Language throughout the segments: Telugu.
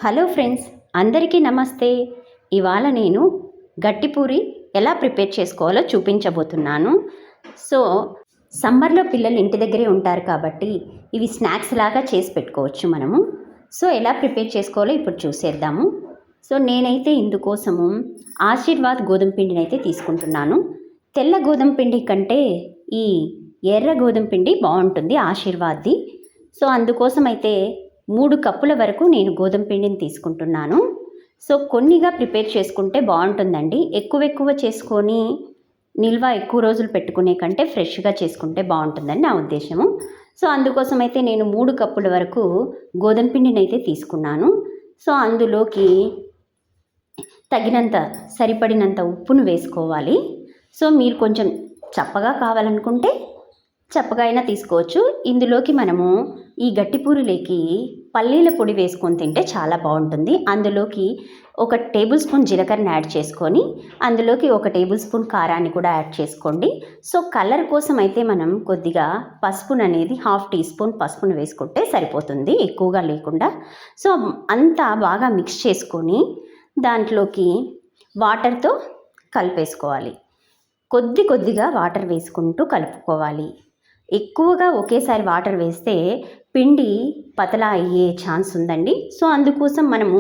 హలో ఫ్రెండ్స్, అందరికీ నమస్తే. ఇవాళ నేను గట్టి పూరి ఎలా ప్రిపేర్ చేసుకోవాలో చూపించబోతున్నాను. సో సమ్మర్లో పిల్లలు ఇంటి దగ్గరే ఉంటారు కాబట్టి ఇవి స్నాక్స్ లాగా చేసి పెట్టుకోవచ్చు మనము. సో ఎలా ప్రిపేర్ చేసుకోవాలో ఇప్పుడు చూసేద్దాము. సో నేనైతే ఇందుకోసము ఆశీర్వాద్ గోధుమ పిండిని అయితే తీసుకుంటున్నాను. తెల్ల గోధుమ పిండి కంటే ఈ ఎర్ర గోధుమ పిండి బాగుంటుంది ఆశీర్వాద్ది. సో అందుకోసం అయితే 3 కప్పుల వరకు నేను గోధుమ పిండిని తీసుకుంటున్నాను. సో కొన్నిగా ప్రిపేర్ చేసుకుంటే బాగుంటుందండి. ఎక్కువ చేసుకొని నిల్వ ఎక్కువ రోజులు పెట్టుకునే కంటే ఫ్రెష్గా చేసుకుంటే బాగుంటుందని నా ఉద్దేశము. సో అందుకోసం అయితే నేను 3 కప్పుల వరకు గోధుమ పిండిని అయితే తీసుకున్నాను. సో అందులోకి తగినంత సరిపడినంత ఉప్పును వేసుకోవాలి. సో మీరు కొంచెం చప్పగా కావాలనుకుంటే చప్పగా అయినా తీసుకోవచ్చు. ఇందులోకి మనము ఈ గట్టి పూరీలోకి పల్లీల పొడి వేసుకొని తింటే చాలా బాగుంటుంది. అందులోకి 1 టేబుల్ స్పూన్ జీలకర్రని యాడ్ చేసుకొని అందులోకి 1 టేబుల్ స్పూన్ కారాన్ని కూడా యాడ్ చేసుకోండి. సో కలర్ కోసం అయితే మనం కొద్దిగా పసుపును అనేది 1/2 టీ స్పూన్ పసుపును వేసుకుంటే సరిపోతుంది, ఎక్కువగా లేకుండా. సో అంతా బాగా మిక్స్ చేసుకొని దాంట్లోకి వాటర్తో కలిపేసుకోవాలి. కొద్దిగా వాటర్ వేసుకుంటూ కలుపుకోవాలి. ఎక్కువగా ఒకేసారి వాటర్ వేస్తే పిండి పతలా అయ్యే ఛాన్స్ ఉందండి. సో అందుకోసం మనము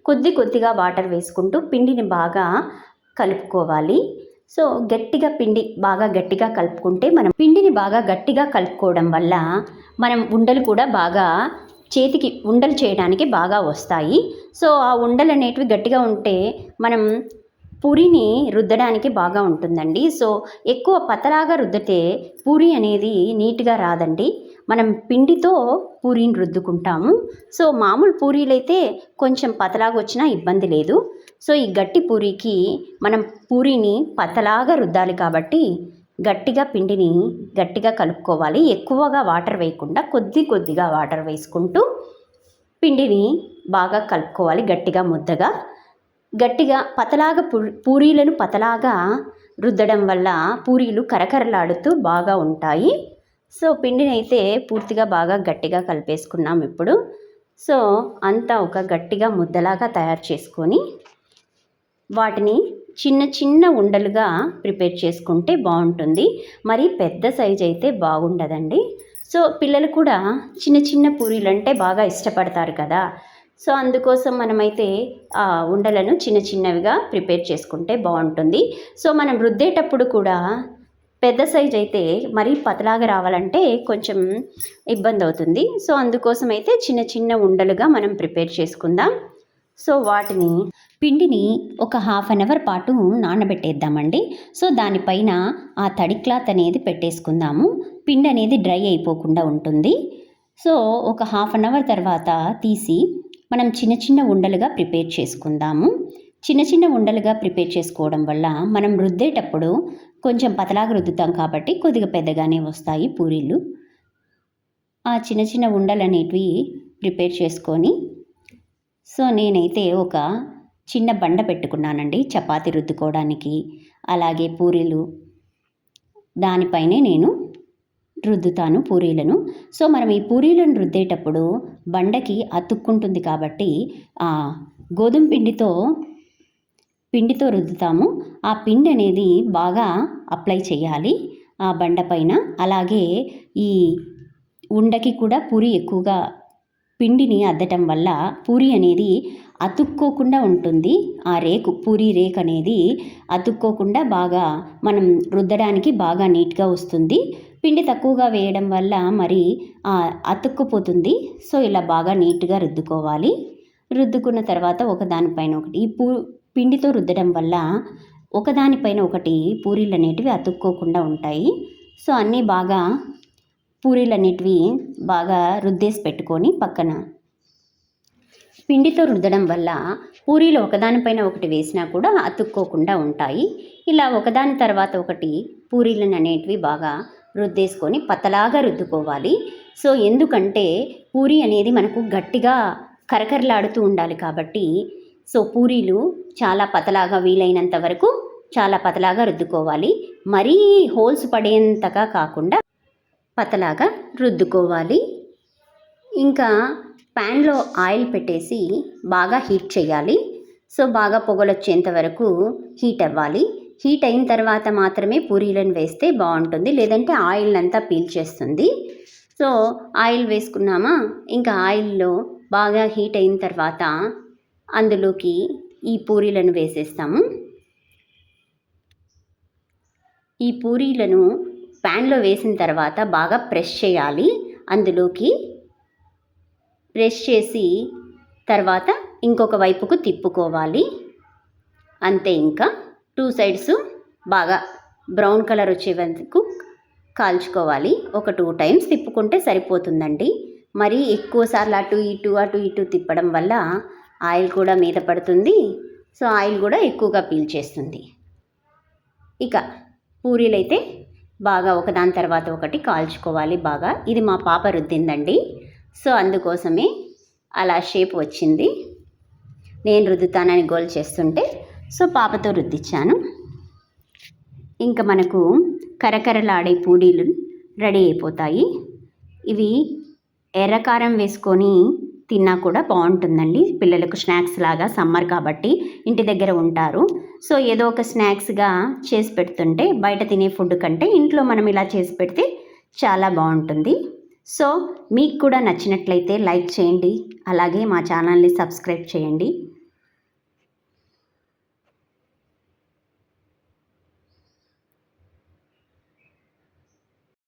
కొద్దిగా వాటర్ వేసుకుంటూ పిండిని బాగా కలుపుకోవాలి. సో బాగా గట్టిగా కలుపుకుంటే మనం పిండిని బాగా గట్టిగా కలుపుకోవడం వల్ల మనం ఉండలు కూడా బాగా చేతికి ఉండలు చేయడానికి బాగా వస్తాయి. సో ఆ ఉండలు అనేటివి గట్టిగా ఉంటే మనం పూరీని రుద్దడానికి బాగా ఉంటుందండి. సో ఎక్కువ పతలాగా రుద్దితే పూరీ అనేది నీట్గా రాదండి. మనం పిండితో పూరీని రుద్దుకుంటాము. సో మామూలు పూరీలైతే కొంచెం పతలాగా వచ్చినా ఇబ్బంది లేదు. సో ఈ గట్టి పూరీకి మనం పూరీని పతలాగా రుద్దాలి కాబట్టి పిండిని గట్టిగా కలుపుకోవాలి. ఎక్కువగా వాటర్ వేయకుండా కొద్దిగా వాటర్ వేసుకుంటూ పిండిని బాగా కలుపుకోవాలి. గట్టిగా పతలాగా పూరీలను పతలాగా రుద్దడం వల్ల పూరీలు కరకరలాడుతూ బాగా ఉంటాయి. సో పిండిని అయితే పూర్తిగా బాగా గట్టిగా కలిపేసుకున్నాం ఇప్పుడు. సో అంతా ఒక గట్టిగా ముద్దలాగా తయారు చేసుకొని వాటిని చిన్న ఉండలుగా ప్రిపేర్ చేసుకుంటే బాగుంటుంది. మరి పెద్ద సైజ్ అయితే బాగుండదండి. సో పిల్లలు కూడా చిన్న పూరీలు అంటే బాగా ఇష్టపడతారు కదా. సో అందుకోసం మనమైతే ఆ ఉండలను చిన్నవిగా ప్రిపేర్ చేసుకుంటే బాగుంటుంది. సో మనం రుద్దేటప్పుడు కూడా పెద్ద సైజ్ అయితే మరీ పతలాగా రావాలంటే కొంచెం ఇబ్బంది అవుతుంది. సో అందుకోసం అయితే చిన్న ఉండలుగా మనం ప్రిపేర్ చేసుకుందాం. సో పిండిని ఒక 1/2 అవర్ పాటు నానబెట్టేద్దామండి. సో దానిపైన ఆ తడి క్లాత్ అనేది పెట్టేసుకుందాము. పిండి అనేది డ్రై అయిపోకుండా ఉంటుంది. సో ఒక 1/2 అవర్ తర్వాత తీసి మనం చిన్న ఉండలుగా ప్రిపేర్ చేసుకుందాము. చిన్న ఉండలుగా ప్రిపేర్ చేసుకోవడం వల్ల మనం రుద్దేటప్పుడు కొంచెం పతలాగా రుద్దుతాం కాబట్టి కొద్దిగా పెద్దగానే వస్తాయి పూరీలు. ఆ చిన్న ఉండలు అనేటివి ప్రిపేర్ చేసుకొని సో నేనైతే ఒక చిన్న బండ పెట్టుకున్నానండి చపాతీ రుద్దుకోవడానికి. అలాగే పూరీలు దానిపైనే నేను రుద్దుతాను పూరీలను. సో మనం ఈ పూరీలను రుద్దేటప్పుడు బండకి అతుక్కుంటుంది కాబట్టి గోధుమ పిండితో రుద్దుతాము. ఆ పిండి అనేది బాగా అప్లై చేయాలి ఆ బండ పైన. అలాగే ఈ ఉండకి కూడా పూరీ ఎక్కువగా పిండిని అద్దటం వల్ల పూరీ అనేది అతుక్కోకుండా ఉంటుంది. ఆ పూరీ రేకు అనేది అతుక్కోకుండా బాగా మనం రుద్దడానికి బాగా నీట్గా వస్తుంది. పిండి తక్కువగా వేయడం వల్ల మరి అతుక్కుపోతుంది. సో ఇలా బాగా నీట్గా రుద్దుకోవాలి. రుద్దుకున్న తర్వాత ఒకదానిపైన ఒకటి పిండితో రుద్దడం వల్ల ఒకదానిపైన ఒకటి పూరీలు అనేటివి అతుక్కోకుండా ఉంటాయి. సో అన్నీ బాగా పూరీలు అనేటివి బాగా రుద్దేసి పెట్టుకొని పక్కన పిండితో రుద్దడం వల్ల పూరీలు ఒకదానిపైన ఒకటి వేసినా కూడా అతుక్కోకుండా ఉంటాయి. ఇలా ఒకదాని తర్వాత ఒకటి పూరీలను అనేటివి బాగా రుద్దేసుకొని పతలాగా రుద్దుకోవాలి. సో ఎందుకంటే పూరీ అనేది మనకు గట్టిగా కరకరలాడుతూ ఉండాలి కాబట్టి సో పూరీలు చాలా పతలాగా వీలైనంత వరకు చాలా పతలాగా రుద్దుకోవాలి. మరీ హోల్స్ పడేంతగా కాకుండా పతలాగా రుద్దుకోవాలి. ఇంకా ప్యాన్లో ఆయిల్ పెట్టేసి బాగా హీట్ చేయాలి. సో బాగా పొగలు వచ్చేంత వరకు హీట్ అవ్వాలి. హీట్ అయిన తర్వాత మాత్రమే పూరీలను వేస్తే బాగుంటుంది, లేదంటే ఆయిల్ అంతా పీల్చేస్తుంది. సో ఆయిల్ వేసుకున్నామా, ఇంకా ఆయిల్లో బాగా హీట్ అయిన తర్వాత అందులోకి ఈ పూరీలను వేసేస్తాము. ఈ పూరీలను ప్యాన్లో వేసిన తర్వాత బాగా ప్రెస్ చేయాలి. అందులోకి ప్రెస్ చేసి తర్వాత ఇంకొక వైపుకు తిప్పుకోవాలి. అంతే, ఇంకా 2 సైడ్స్ బాగా బ్రౌన్ కలర్ వచ్చే వరకు కాల్చుకోవాలి. ఒక 2 టైమ్స్ తిప్పుకుంటే సరిపోతుందండి. మరీ ఎక్కువసార్లు అటు ఇటు తిప్పడం వల్ల ఆయిల్ కూడా మీద పడుతుంది. సో ఆయిల్ కూడా ఎక్కువగా పీల్చేస్తుంది. ఇక పూరీలు అయితే బాగా ఒకదాని తర్వాత ఒకటి కాల్చుకోవాలి బాగా. ఇది మా పాప రుద్దిందండి, సో అందుకోసమే అలా షేప్ వచ్చింది. నేను రుద్దుతానని గోల్ చేస్తుంటే సో పాపతో రుద్దిచ్చాను. ఇంకా మనకు కరకరలాడే పూరీలు రెడీ అయిపోతాయి. ఇవి ఎర్రకారం వేసుకొని తిన్నా కూడా బాగుంటుందండి. పిల్లలకు స్నాక్స్ లాగా, సమ్మర్ కాబట్టి ఇంటి దగ్గర ఉంటారు. సో ఏదో ఒక స్నాక్స్గా చేసి పెడుతుంటే బయట తినే ఫుడ్ కంటే ఇంట్లో మనం ఇలా చేసి పెడితే చాలా బాగుంటుంది. సో మీకు కూడా నచ్చినట్లయితే లైక్ చేయండి, అలాగే మా ఛానల్ని సబ్స్క్రైబ్ చేయండి.